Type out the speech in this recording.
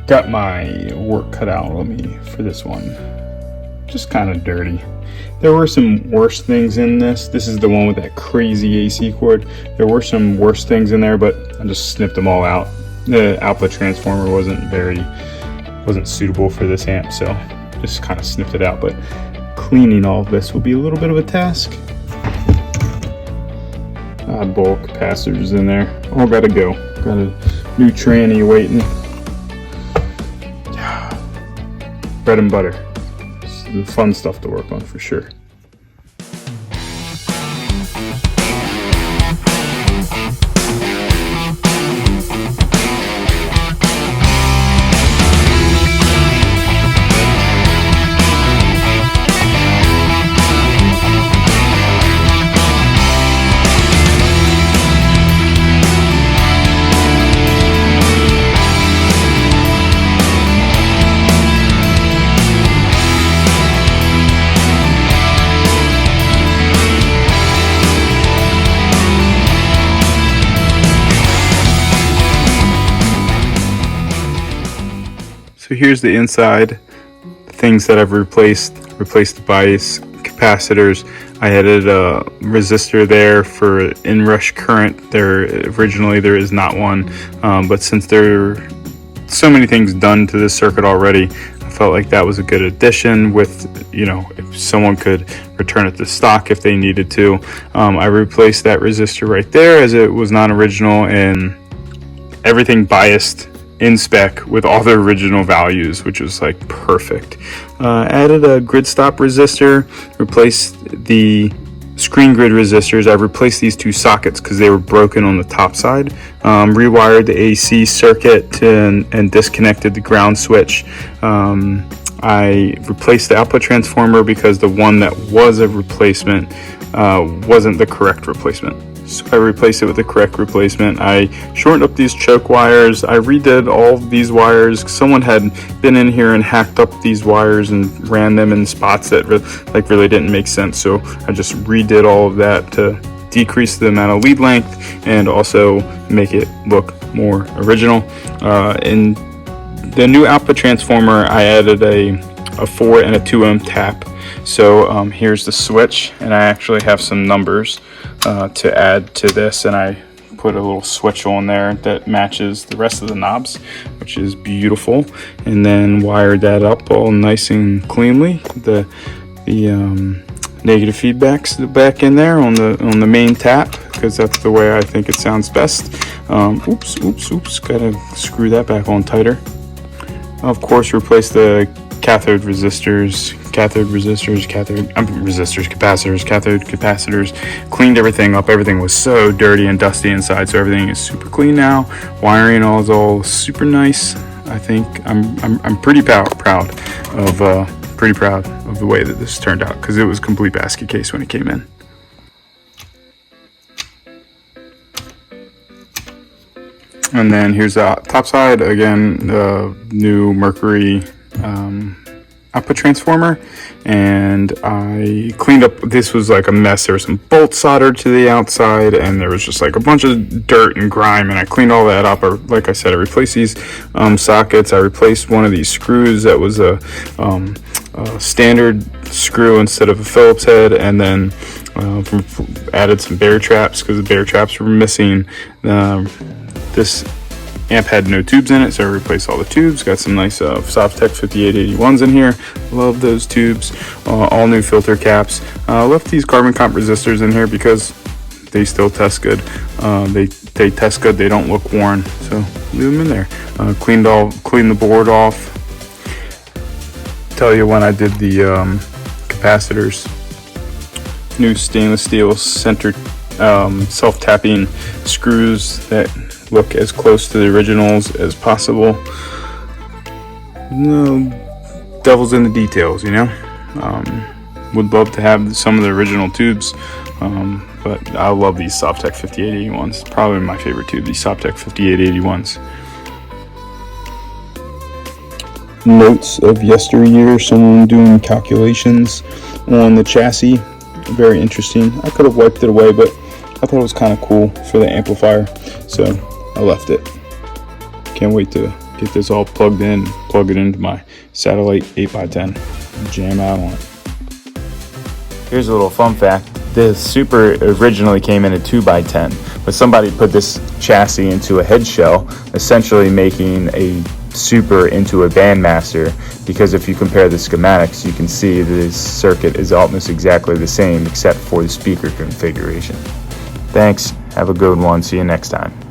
got my work cut out of me for this one. Just kind of dirty. There were some worse things in this. This is the one with that crazy AC cord. There were some worse things in there, but I just snipped them all out. The output transformer wasn't suitable for this amp, so just kind of snipped it out. But cleaning all of this will be a little bit of a task. Oddball capacitors in there. All gotta go. Got a new tranny waiting. Bread and butter. It's the fun stuff to work on for sure. So here's the inside, things that I've replaced the bias, capacitors. I added a resistor there for inrush current. Originally there is not one, but since there are so many things done to this circuit already, I felt like that was a good addition with, if someone could return it to stock if they needed to. I replaced that resistor right there as it was non-original, and everything biased in spec with all the original values, which was like perfect. Added a grid stop resistor, replaced the screen grid resistors. I replaced these two sockets because they were broken on the top side. Rewired the AC circuit and disconnected the ground switch. I replaced the output transformer because the one that was a replacement wasn't the correct replacement. So I replaced it with the correct replacement. I shortened up these choke wires. I redid all of these wires. Someone had been in here and hacked up these wires and ran them in spots that really didn't make sense. So I just redid all of that to decrease the amount of lead length and also make it look more original. In the new output transformer, I added a 4 and a 2 ohm tap. So here's the switch, and I actually have some numbers to add to this, and I put a little switch on there that matches the rest of the knobs, which is beautiful. And then wired that up all nice and cleanly. The negative feedbacks back in there on the main tap, because that's the way I think it sounds best. Oops, gotta screw that back on tighter. Of course, replace the cathode capacitors, cleaned everything up. Everything was so dirty and dusty inside, so everything is super clean now. Wiring is all super nice. I think I'm pretty proud of the way that this turned out, because it was a complete basket case when it came in. And then here's the top side again, the new Mercury output transformer, and I cleaned up. This was like a mess. There was some bolts soldered to the outside, and there was just like a bunch of dirt and grime, and I cleaned all that up. Like I said, I replaced these sockets. I replaced one of these screws that was a standard screw instead of a Phillips head, and then added some bear traps because the bear traps were missing. This amp had no tubes in it, so I replaced all the tubes. Got some nice Softec 5881s in here. Love those tubes. All new filter caps. Left these carbon comp resistors in here because they still test good. They test good. They don't look worn, so leave them in there. Cleaned the board off. Tell you when I did the capacitors. New stainless steel center self-tapping screws that look as close to the originals as possible. No, devil's in the details, would love to have some of the original tubes, but I love these Softec 5881s. Probably my favorite tube, these Softec 5881s. Notes of yesteryear, someone doing calculations on the chassis. Very interesting. I could have wiped it away, but I thought it was kind of cool for the amplifier, so I left it. Can't wait to get this all plugged in, plug it into my satellite 8x10, and jam out on it. Here's a little fun fact. The Super originally came in a 2x10, but somebody put this chassis into a head shell, essentially making a Super into a Bandmaster, because if you compare the schematics, you can see that this circuit is almost exactly the same except for the speaker configuration. Thanks, have a good one, see you next time.